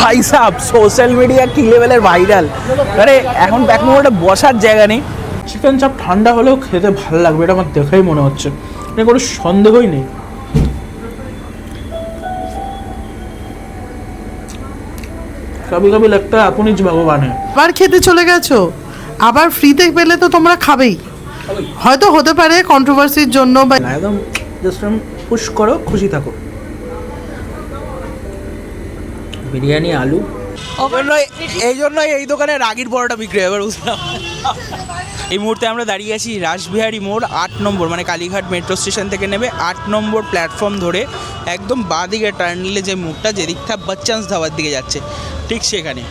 ভাই সাহেব social media কি লেভেলের ভাইরাল। আরে এখন ব্যাক মোমেন্টে বসার জায়গা নেই। চিকেন চাপ ঠান্ডা হলেও খেতে ভালো লাগবে, এটা আমার দেখেই মনে হচ্ছে, এটা কোনো সন্দেহই নেই। কবি কবি লাগতা আপনি ভগবান। আবার খেতে চলে গেছো? আবার ফ্রিতে পেলে তো তোমরা খাবেই। হয়তো হতে পারে কন্ট্রোভার্সির জন্য বা একদম জাস্ট পুশ করো, খুশি থাকো। বিরিয়ানি আলু এই জন্যই এই দোকানে রাগির পরোটা বিক্রি হয়, এবার বুঝলাম। এই মুহূর্তে আমরা দাঁড়িয়ে আছি রাসবিহারী মোড় 8 নম্বর, মানে কালীঘাট মেট্রো স্টেশন থেকে নেমে 8 নম্বর প্ল্যাটফর্ম ধরে একদম বাঁ দিকে টার্ন নিলে যে মুখটা যেদিকটা বাচ্চান্স ধাবার দিকে যাচ্ছে ঠিক সেখানে।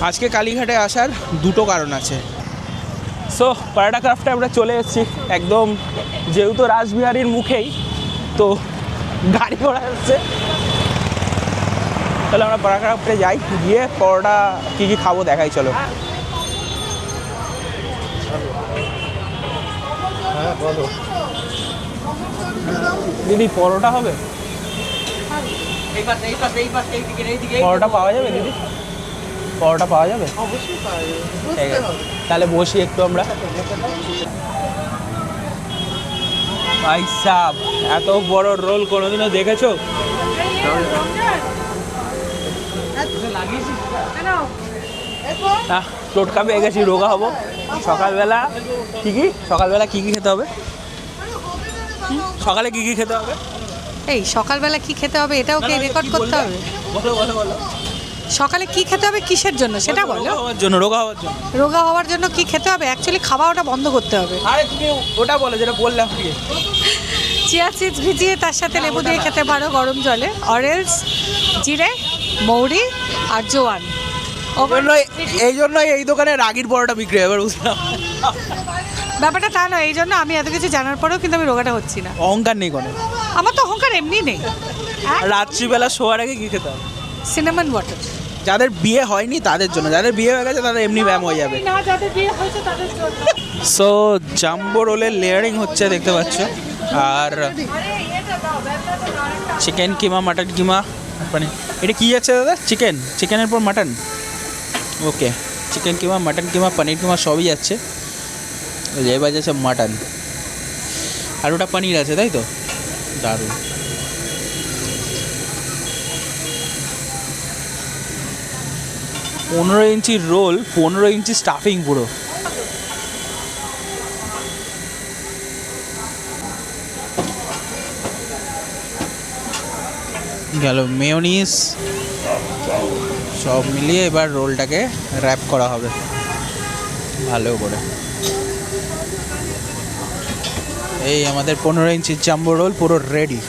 আজকে কালীঘাটে আসার দুটো কারণ আছে। সো পরোটা ক্রাফটে আমরা চলে এসেছি একদম, যেহেতু রাসবিহারীর মুখেই তো গাড়ি ঘোড়া আসছে, তাহলে আমরা পরোটা ক্রাফটে যাই, গিয়ে পরোটা কী কী খাবো দেখাই। চলো। হ্যাঁ বলো দিদি, পরোটা হবে? পরোটা পাওয়া যাবে দিদি? পরোটা পাওয়া যাবে? অবশ্যই পাওয়া যাবে। ঠিক আছে, তাহলে বসি একটু আমরা। ভাই সাহেব এত বড় রোল কোনোদিনও দেখেছো? টোটকা পেয়ে গেছি, রোগা হবো। সকালবেলা সকালবেলা কি কি খেতে হবে? সকালে কি কি খেতে হবে? এই সকালবেলা কি খেতে হবে এটাও কি রেকর্ড করতে হবে? বলো বলো বলো। সকালে কি খেতে হবে কিসের জন্য সেটা বলো। রোগা হওয়ার জন্য। রোগা হওয়ার জন্য কি খেতে হবে? অ্যাকচুয়ালি খাওয়া ওটা বন্ধ করতে হবে। আরে তুমি ওটা বলো যেটা বললাম। চিয়া সিডস ভিজিয়ে তার সাথে লেবু দিয়ে খেতে পারো গরম জলে, অরেলস জিরে মৌরি আর জোয়ান। এই জন্যই এই দোকানে রাগির পরোটা বিক্রি হয়, এবার বুঝলাম। ব্যাপারটা তা নয়, এই জন্য আমি এত কিছু জানার পরেও কিন্তু আমি রোগাটা হচ্ছি না। অহংকার নেই কোনো? আমার তো অহংকার এমনি নেই। রাত্রিবেলা শোয়ার আগে কি খেতে হবে? Cinnamon water. যাদের বিয়ে হয়নি তাদের জন্য, যাদের বিয়ে হয়ে গেছে তাদের এমনি ব্যায়াম হয়ে যাবে। না, যাদের বিয়ে হয়েছে তাদের জন্য। সো জাম্বো রোলের লেয়ারিং হচ্ছে দেখতে পাচ্ছ, আর চিকেন কিমা মাটন কিমা, মানে এটা কী আছে দাদা? চিকেনের পর মাটন। ওকে, চিকেন কিমা মাটন কিমা পনির কিমা সবই যাচ্ছে। এবার যাচ্ছে মাটন, আর ওটা পনির আছে তাই তো? দারুণ। পনেরো ইঞ্চি রোল, 15 ইঞ্চি স্টাফিং পুরো। গেল মেয়োনিজ, সব মিলিয়ে এবার রোলটাকে র্যাপ করা হবে ভালো করে। এই আমাদের 15 ইঞ্চি জাম্বো রোল পুরো রেডি।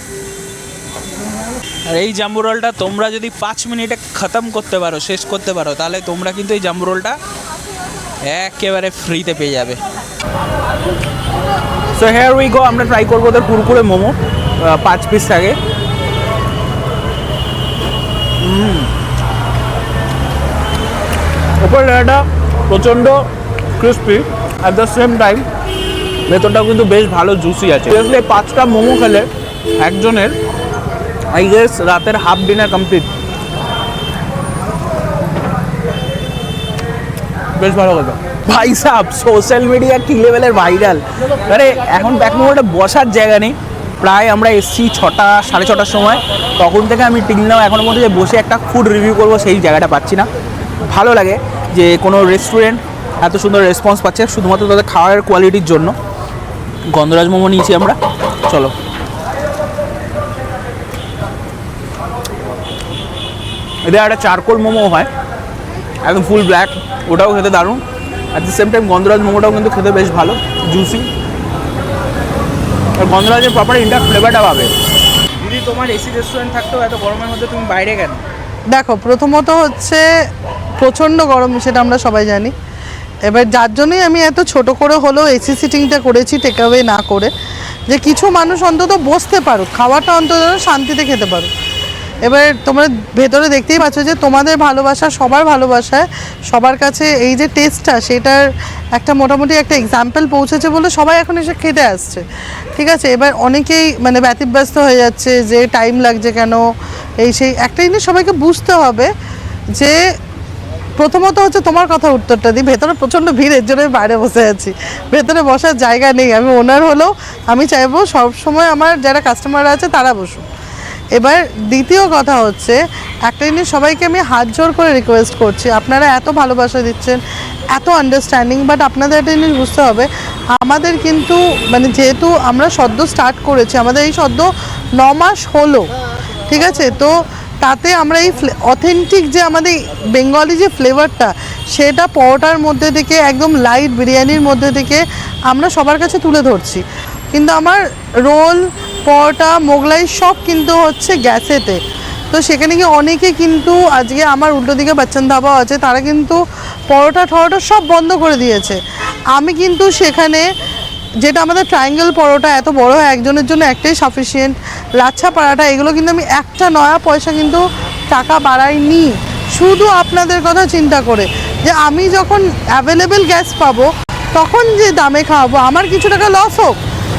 আর এই জাম্বো রোলটা তোমরা যদি 5 মিনিটে খতম করতে পারো, শেষ করতে পারো, তাহলে তোমরা কিন্তু এই জাম্বো রোলটা একেবারে ফ্রিতে পেয়ে যাবে। সো হেয়ার উই গো, আমরা ট্রাই করবো ওদের কুরকুরে মোমো, 5 পিস থাকে। ওপর লেয়ারটা প্রচণ্ড crispy, at the same time ভেতরটাও কিন্তু বেশ ভালো জুসি আছে। এই 5টা মোমো খেলে একজনের আই গেস রাতের হাফ ডিনার কমপ্লিট। বেশ ভালো কথা। ভাই সাহেব সোশ্যাল মিডিয়া কি লেভেলের ভাইরাল। আরে এখন ব্যাক মোমেন্টে বসার জায়গা নেই। প্রায় আমরা এসছি 6টা 6:30টার সময়, তখন থেকে আমি টিল নাও এখনও পর্যন্ত যে বসে একটা ফুড রিভিউ করবো সেই জায়গাটা পাচ্ছি না। ভালো লাগে যে কোনো রেস্টুরেন্ট এত সুন্দর রেসপন্স পাচ্ছে শুধুমাত্র তাদের খাওয়ার কোয়ালিটির জন্য। গন্ধরাজ মোমো নিয়েছি আমরা, চলো। এদের একটা চারকোল মোমো হয়, একদম ফুল ব্ল্যাক, ওটাও খেতে দারুণ। অ্যাট দ্য সেম টাইম গন্ধরাজ মোমোটাও কিন্তু খেতে বেশ ভালো, জুসি। আর গন্ধরাজের প্রপার ইন্টার ফ্লেভারটা পাবে। দিদি, তোমার এসি রেস্টুরেন্ট থাকতেও এত গরমের মধ্যে তুমি বাইরে কেন? দেখো, প্রথমত হচ্ছে প্রচণ্ড গরম, সেটা আমরা সবাই জানি। এবার যার জন্যই আমি এত ছোট করে হলেও এসি সিটিংটা করেছি, টেক অ্যাওয়ে না করে, যে কিছু মানুষ অন্তত বসতে পারো, খাওয়াটা অন্তত শান্তিতে খেতে পারো। এবার তোমরা ভেতরে দেখতেই পাচ্ছ যে তোমাদের ভালোবাসা, সবার ভালোবাসায় সবার কাছে এই যে টেস্টটা, সেটার একটা মোটামুটি একটা এক্সাম্পল পৌঁছেছে বলে সবাই এখন এসে খেতে আসছে। ঠিক আছে, এবার অনেকেই মানে ব্যতিব্যস্ত হয়ে যাচ্ছে যে টাইম লাগছে কেন, এই সেই একটা জিনিস সবাইকে বুঝতে হবে যে প্রথমত হচ্ছে তোমার কথা উত্তরটা দিই, ভেতরে প্রচণ্ড ভিড়, এর জন্য আমি বাইরে বসে আছি, ভেতরে বসার জায়গা নেই। আমি ওনার হলেও আমি চাইবো সবসময় আমার যারা কাস্টমাররা আছে তারা বসুক। এবার দ্বিতীয় কথা হচ্ছে একটা জিনিস সবাইকে আমি হাত জোর করে রিকোয়েস্ট করছি, আপনারা এত ভালোবাসা দিচ্ছেন, এত আন্ডারস্ট্যান্ডিং, বাট আপনাদের একটা জিনিস বুঝতে হবে, আমাদের কিন্তু মানে যেহেতু আমরা সদ্য স্টার্ট করেছি, আমাদের এই সদ্য 9 মাস হলো, ঠিক আছে, তো তাতে আমরা এই অথেন্টিক যে আমাদের বেঙ্গলি যে ফ্লেভারটা সেটা পরোটার মধ্যে থেকে একদম লাইট বিরিয়ানির মধ্যে থেকে আমরা সবার কাছে তুলে ধরছি। কিন্তু আমার রোল, পরোটা, মোগলাই সব কিন্তু হচ্ছে গ্যাসেতে, তো সেখানে গিয়ে অনেকে কিন্তু আজকে আমার উল্টো দিকে বাচ্চান ধাবাও আছে, তারা কিন্তু পরোটা ঠরোটা সব বন্ধ করে দিয়েছে। আমি কিন্তু সেখানে যেটা আমাদের ট্রায়াঙ্গেল পরোটা এত বড় হয়, একজনের জন্য একটাই সাফিসিয়েন্ট, লাচ্ছা পরাঠা, এগুলো কিন্তু আমি একটা নয়া পয়সা কিন্তু টাকা বাড়াইনি, শুধু আপনাদের কথা চিন্তা করে যে আমি যখন অ্যাভেলেবেল গ্যাস পাবো তখন যে দামে খাওয়াবো, আমার কিছু টাকা লস হোক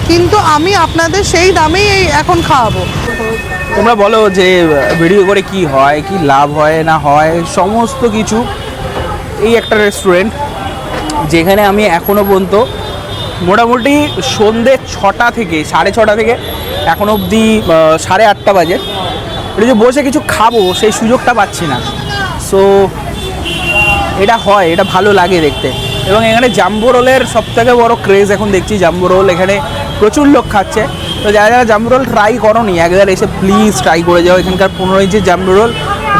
কিন্তু আমি আপনাদের সেই দামেই এখন খাওয়াবো। তোমরা বলো যে ভিডিও করে কি হয়, কি লাভ হয় না হয়, সমস্ত কিছু। এই একটা রেস্টুরেন্ট যেখানে আমি এখনও পর্যন্ত মোটামুটি সন্ধ্যে 6টা থেকে 6:30 থেকে এখন অবধি 8:30 বাজে, এটা যে বসে কিছু খাবো সেই সুযোগটা পাচ্ছি না। সো এটা হয়, এটা ভালো লাগে দেখতে। এবং এখানে জাম্বো রোলের সবথেকে বড় ক্রেজ এখন দেখছি, জাম্বো রোল এখানে প্রচুর লোক খাচ্ছে। তো যারা যারা জাম্বো রোল ট্রাই করোনি একবার এসে প্লিজ ট্রাই করে যাও। এখানকার 15 ইঞ্চির জাম্বো রোল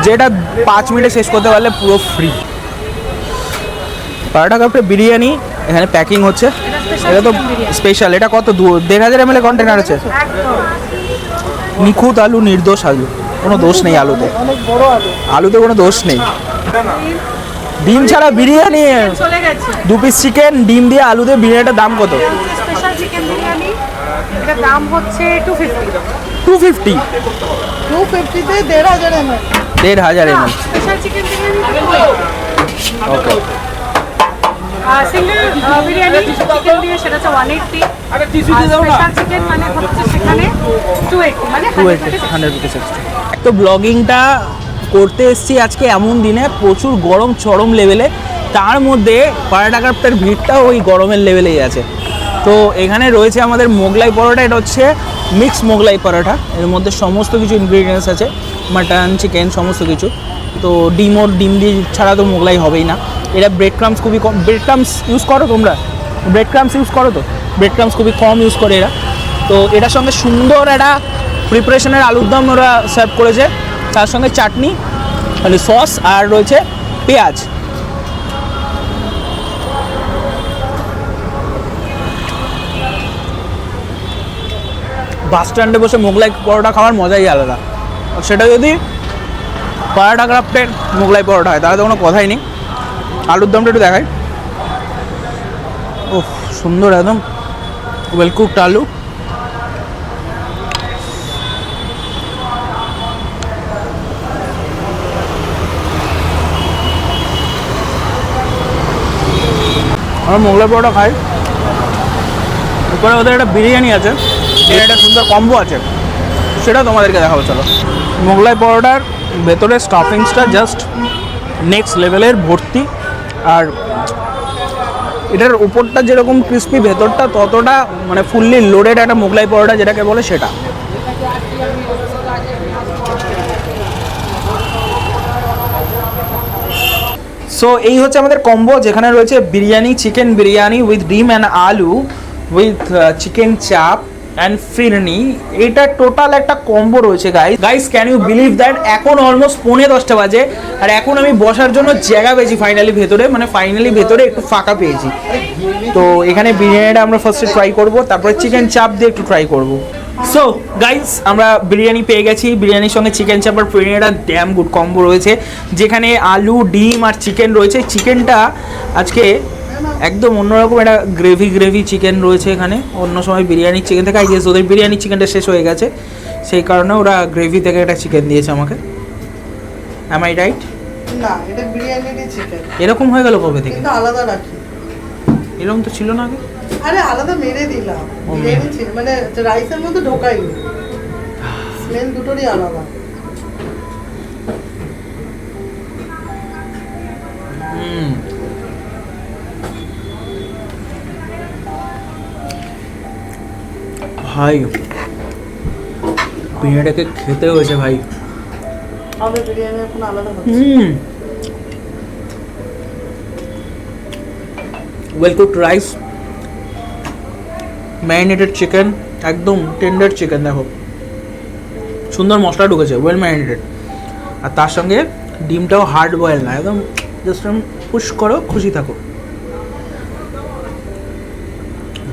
যেটা 5 মিনিটে শেষ করতে পারলে পুরো ফ্রি। 12 টাকা করে বিরিয়ানি এখানে প্যাকিং হচ্ছে, এটা তো স্পেশাল। এটা কত 1500 ml কন্টেনার আছে। নিখুঁত আলু, নির্দোষ আলু, কোনো দোষ নেই আলুতে, আলুতে কোনো দোষ নেই। ডিম ছাড়া বিরিয়ানি, 2 পিস চিকেন, ডিম দিয়ে আলু দিয়ে বিরিয়ানিটার দাম কত? স্পেশাল চিকেন বিরিয়ানি, এটার দাম হচ্ছে 250। 250 250-তে 1500 ml। 1500 ml। Special chicken biryani okay. Single biryani chicken দিয়ে সেটা হচ্ছে 180, আর স্পেশাল চিকেন মানে হচ্ছে সেখানে 280, মানে 100 rupees extra। তো ব্লগিংটা করতে এসেছি আজকে এমন দিনে প্রচুর গরম চরম লেভেলে, তার মধ্যে 12 টাকার ভিড়টাও ওই গরমের লেভেলেই আছে। তো এখানে রয়েছে আমাদের মোগলাই পরোটা, এটা হচ্ছে মিক্স মোগলাই পরোটা, এর মধ্যে সমস্ত কিছু ইনগ্রিডিয়েন্টস আছে, মাটন, চিকেন, সমস্ত কিছু। তো ডিম দিয়ে ছাড়া তো মোগলাই হবেই না। এটা ব্রেড ক্রামস খুবই কম, ব্রেড ক্রামস ইউজ করো তোমরা? ব্রেড ক্রামস ইউজ করো তো? ব্রেড ক্রামস খুবই কম ইউজ করে এরা। তো এটার সঙ্গে সুন্দর একটা প্রিপারেশনের আলুর দম ওরা সার্ভ করেছে, তার সঙ্গে চাটনি, মানে সস, আর রয়েছে পেঁয়াজ। বাস স্ট্যান্ডে বসে মোগলাই পরোটা খাওয়ার মজাই আলাদা। সেটা যদি 12 টাকার প্লেট মোগলাই পরোটা হয় তাহলে তো কোনো কথাই নেই। আলুর দমটা একটু দেখাই, ও সুন্দর একদম ওয়েল কুকড আলু। আমরা মোগলাই পরোটা খাই, উপরে ওদের একটা বিরিয়ানি আছে, এর একটা সুন্দর কম্বো আছে, সেটা তোমাদেরকে দেখাবো। চলো। মোগলাই পরোটার ভেতরে স্টাফিংসটা জাস্ট নেক্সট লেভেলের ভর্তি, আর এটার উপরটা যেরকম ক্রিস্পি, ভেতরটা ততটা মানে ফুললি লোডেড একটা মোগলাই পরোটা যেটাকে বলে সেটা। সো এই হচ্ছে আমাদের কম্বো, যেখানে রয়েছে বিরিয়ানি, চিকেন বিরিয়ানি উইথ ডিম অ্যান্ড আলু উইথ চিকেন চাপ অ্যান্ড ফিরনি। এটা টোটাল একটা কম্বো রয়েছে guys. Can you believe that এখন অলমোস্ট 9:45 বাজে, আর এখন আমি বসার জন্য জায়গা পেয়েছি ফাইনালি ভেতরে, মানে ফাইনালি ভেতরে একটু ফাঁকা পেয়েছি। তো এখানে বিরিয়ানিটা আমরা ফার্স্টে ট্রাই করব, তারপরে চিকেন চাপ দিয়ে একটু ট্রাই করব। সো গাইস, আমরা বিরিয়ানি পেয়ে গেছি, বিরিয়ানির সঙ্গে চিকেন চাপ আর ফিরনিটা ড্যাম গুড কম্বো রয়েছে, যেখানে আলু, ডিম আর চিকেন রয়েছে। চিকেনটা আজকে একদম অন্যরকম, একটা গ্রেভি চিকেন রয়েছে এখানে। অন্য সময় বিরিয়ানির চিকেন থেকে, আই গেস ওদের বিরিয়ানির চিকেনটা শেষ হয়ে গেছে, সেই কারণে ওরা গ্রেভি থেকে একটা চিকেন দিয়েছে আমাকে। Am I right? না, এটা বিরিয়ানিরই চিকেন। এরকম হয়ে গেল কবে থেকে? কিন্তু আলাদা রাখি, এরকম তো ছিল না আগে। আরে আলাদা মেরে দিলাম, বিরিয়ানি ছিল মানে রাইসের মধ্যে ঢোকাইনি, স্মেল দুটোরই আলাদা। ভাই বিরিয়ানিটাকে খেতে হয়েছে ভাই। আমাদের বিরিয়ানি এখন আলাদা well cooked rice, marinated chicken, একদম টেন্ডার চিকেন, দেখো সুন্দর মশলা ঢুকেছে, ওয়েল ম্যারিনেটেড। আর তার সঙ্গে ডিমটাও হার্ড বয়েল না, একদম জাস্ট পুশ করো, খুশি থাকো।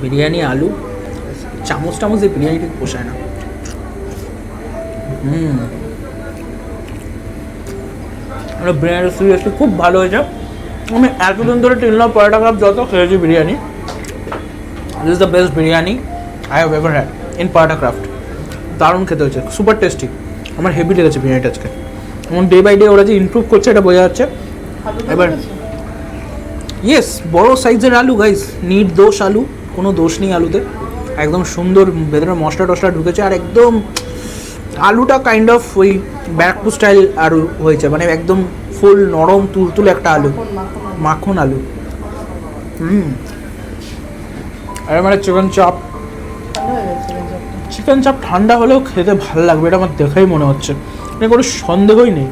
বিরিয়ানি আলু চামচ টামচ দিয়ে বিরিয়ানি ঠিক পোষায় না। বিরিয়ানি সিরিয়াসলি খুব ভালো হয়েছে। আমি এতদিন ধরে টিলনা পরোটা কাপ যত খেয়েছি biryani, this is the best biryani I have ever had in paratha craft. দারুণ খেতে হয়েছে, সুপার টেস্টি। আমার হেভি লেগেছে বিরিয়ানিটা আজকে। এবং ডে বাই ডে ওরা যে ইমপ্রুভ করছে এটা বোঝা যাচ্ছে। এবার ইয়েস, বড় সাইজের আলু গাইস, নিট দোষ আলু, কোনো দোষ নেই আলুতে, একদম সুন্দর ভেতরে মশলা টশলা ঢুকেছে। আর একদম আলুটা কাইন্ড অফ ওই ব্যারাকপুর স্টাইল আলু হয়েছে, মানে একদম ফুল নরম তুলতুলে একটা আলু, মাখন আলু। আর মানে চিকেন চাপ, চিকেন চাপ ঠান্ডা হলেও খেতে ভালো লাগবে, এটা আমার দেখেই মনে হচ্ছে, মানে কোনো সন্দেহই নেই।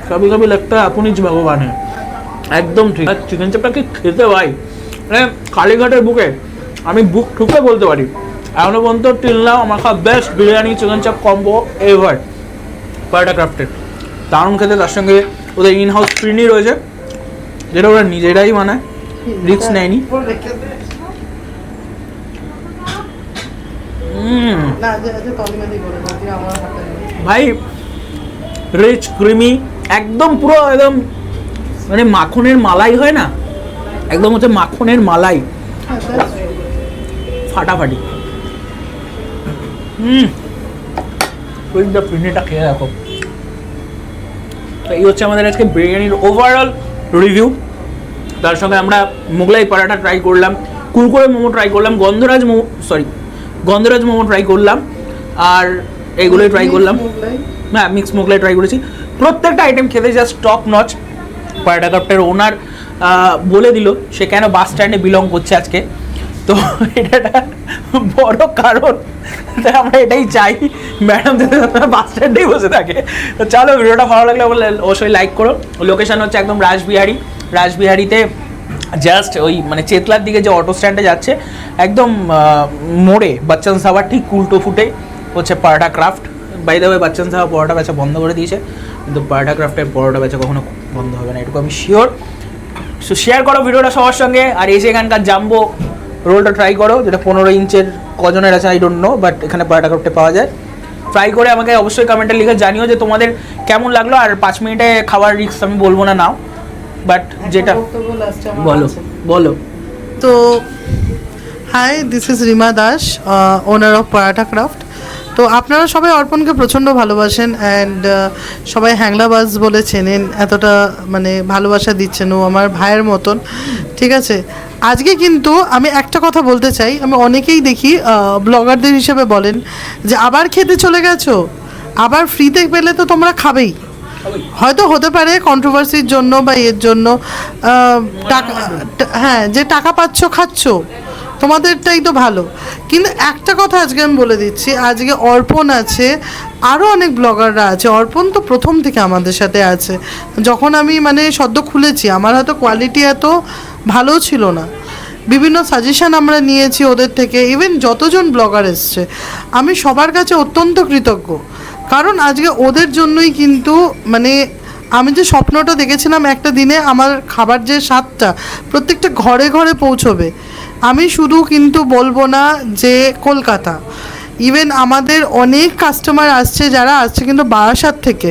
কবি কবি লাগতা আপনি যে ভগবান হ্যাঁ, একদম ঠিক। আর চিকেন চাপটাকে খেতে ভাই, মানে কালীঘাটের বুকে আমি বুক ঠুকে বলতে পারি এখনো পর্যন্ত টিল নাও আমার খাওয়া বেস্ট বিরিয়ানি চিকেন চাপ কম্বো এভার পরোটা ক্রাফটের। দারুণ খেতে, তার সঙ্গে ওদের ইন হাউস ফিরনি রয়েছে, যেটা ওরা নিজেরাই বানায়, রিস্ক নেয়নি। ভাই রিচ ক্রিমি, একদম পুরো একদম মানে মাখনের মালাই হয় না, একদম হচ্ছে মাখনের মালাই, ফাটাফাটি। ফিরনিটা খেয়ে দেখো। তো এই হচ্ছে আমাদের আজকে বিরিয়ানির ওভারঅল রিভিউ। তার সঙ্গে আমরা মোগলাই পরাঠা ট্রাই করলাম, কুরকুরে মোমো ট্রাই করলাম, গন্ধরাজ মোমো ট্রাই করলাম, আর এইগুলোই ট্রাই করলাম। হ্যাঁ, মিক্স মোগলাই ট্রাই করেছি। প্রত্যেকটা আইটেম খেতে জাস্ট টপ নচ। পরাঠা কাপটার ওনার বলে দিল সে কেন বাস স্ট্যান্ডে বিলং করছে আজকে, তো এটা বড় কারণ। তাই আমরা এটাই চাই ম্যাডাম যাতে বাস স্ট্যান্ডেই বসে থাকে। তো চলো, ভিডিওটা ভালো লাগলে অবশ্যই লাইক করো। লোকেশন হচ্ছে একদম রাসবিহারিতে জাস্ট ওই মানে চেতলার দিকে যে অটো স্ট্যান্ডে যাচ্ছে একদম মোড়ে বাচ্চান সাহাবার ঠিক উল্টো ফুটে হচ্ছে paratha craft. By the way Bachchan Saha paratha বেচা বন্ধ করে দিয়েছে, কিন্তু পরোটা ক্রাফটের পরোটা বেচা কখনো বন্ধ হবে না, এটুকু আমি শিওর। সো শেয়ার করো ভিডিওটা সবার সঙ্গে, আর এসে এখানকার জাম্বো রোলটা ট্রাই করো, যেটা 15 ইঞ্চের কজনের আছে আই ডোন্ট নো, বাট এখানে পরোটা ক্রাফটে পাওয়া যায়। ট্রাই করে আমাকে অবশ্যই কমেন্টে লিখে জানিও যে তোমাদের কেমন লাগলো। আর 5 মিনিটে খাবার রিস্ক আমি বলবো না নাও, বাট যেটা বলো। তো hi, this is Rima Das, owner of Paratha Craft. তো আপনারা সবাই অর্পণকে প্রচণ্ড ভালোবাসেন অ্যান্ড সবাই হ্যাংলাবাজ বলে চেনেন, এতটা মানে ভালোবাসা দিচ্ছেন, ও আমার ভাইয়ের মতন, ঠিক আছে। আজকে কিন্তু আমি একটা কথা বলতে চাই, আমি অনেকেই দেখি ব্লগারদের হিসেবে বলেন যে আবার খেতে চলে গেছো, আবার ফ্রিতে পেলে তো তোমরা খাবেই। হয়তো হতে পারে কন্ট্রোভার্সির জন্য বা এর জন্য টাকা, হ্যাঁ, যে টাকা পাচ্ছ খাচ্ছ, তোমাদেরটাই তো ভালো। কিন্তু একটা কথা আজকে আমি বলে দিচ্ছি, আজকে অর্পণ আছে, আরও অনেক ব্লগাররা আছে। অর্পণ তো প্রথম থেকে আমাদের সাথে আছে, যখন আমি মানে সদ্য খুলেছি আমার হয়তো কোয়ালিটি এত ভালো ছিল না, বিভিন্ন সাজেশান আমরা নিয়েছি ওদের থেকে। ইভেন যতজন ব্লগার এসছে আমি সবার কাছে অত্যন্ত কৃতজ্ঞ, কারণ আজকে ওদের জন্যই কিন্তু মানে আমি যে স্বপ্নটা দেখেছিলাম একটা দিনে আমার খাবার যে স্বাদটা প্রত্যেকটা ঘরে ঘরে পৌঁছবে, আমি শুধু কিন্তু বলবো না যে কলকাতা, ইভেন আমাদের অনেক কাস্টমার আসছে যারা আসছে কিন্তু বারাসাত থেকে,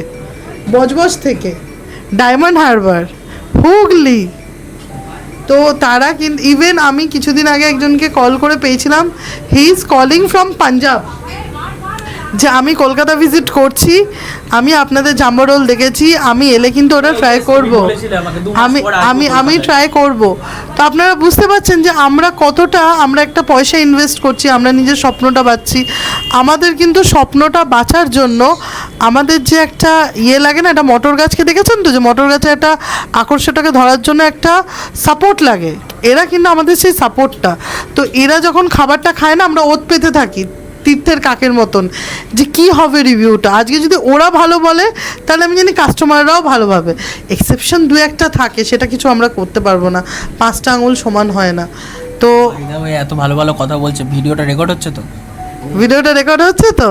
বজবজ থেকে, ডায়মন্ড হারবার, হুগলি, তো তারা কিন্তু ইভেন আমি কিছুদিন আগে একজনকে কল করে পেয়েছিলাম, he is calling from Punjab, যে আমি কলকাতা ভিজিট করছি, আমি আপনাদের জাম্বো রোল দেখেছি, আমি এলে কিন্তু ওটা ট্রাই করব, আমি ট্রাই করব। তো আপনারা বুঝতে পারছেন যে আমরা কতটা, আমরা একটা পয়সা ইনভেস্ট করছি, আমরা নিজের স্বপ্নটা বাঁচছি। আমাদের কিন্তু স্বপ্নটা বাঁচার জন্য আমাদের যে একটা ইয়ে লাগে না, একটা মটর গাছকে দেখেছেন তো, যে মটর গাছে একটা আকর্ষণটাকে ধরার জন্য একটা সাপোর্ট লাগে, এরা কিন্তু আমাদের সেই সাপোর্টটা। তো এরা যখন খাবারটা খায় না, আমরা ওত পেতে থাকি তীর্থের কাকের মতন, যে কি হবে রিভিউটা। আজকে যদি ওরা ভালো বলে তাহলে আমি জানি কাস্টমাররাও ভালো ভাবে। এক্সেপশন দু একটা থাকে, সেটা কিছু আমরা করতে পারবো না, 5টা আঙুল সমান হয় না। তো এত ভালো ভালো কথা বলছে, ভিডিওটা রেকর্ড হচ্ছে তো? ভিডিওটা রেকর্ড হচ্ছে তো।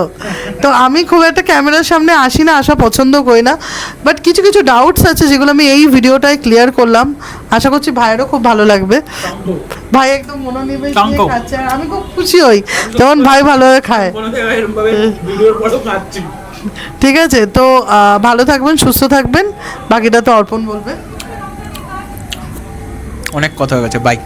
তো আমি খুব একটা ক্যামেরার সামনে আসি না, আসা পছন্দ করি না, বাট কিছু কিছু ডাউটস আছে যেগুলো আমি এই ভিডিওটায় ক্লিয়ার করলাম। আশা করছি ভাইয়েরও খুব ভালো লাগবে। ভাই একদম মনোনিবেশ দিয়ে খাচ্ছে, আর আমি খুব খুশি হই যেমন ভাই ভালোভাবে খায়। ঠিক আছে, তো ভালো থাকবেন, সুস্থ থাকবেন, বাকিটা তো অর্পণ বলবে। অনেক কথা হয়ে গেছে, বাই।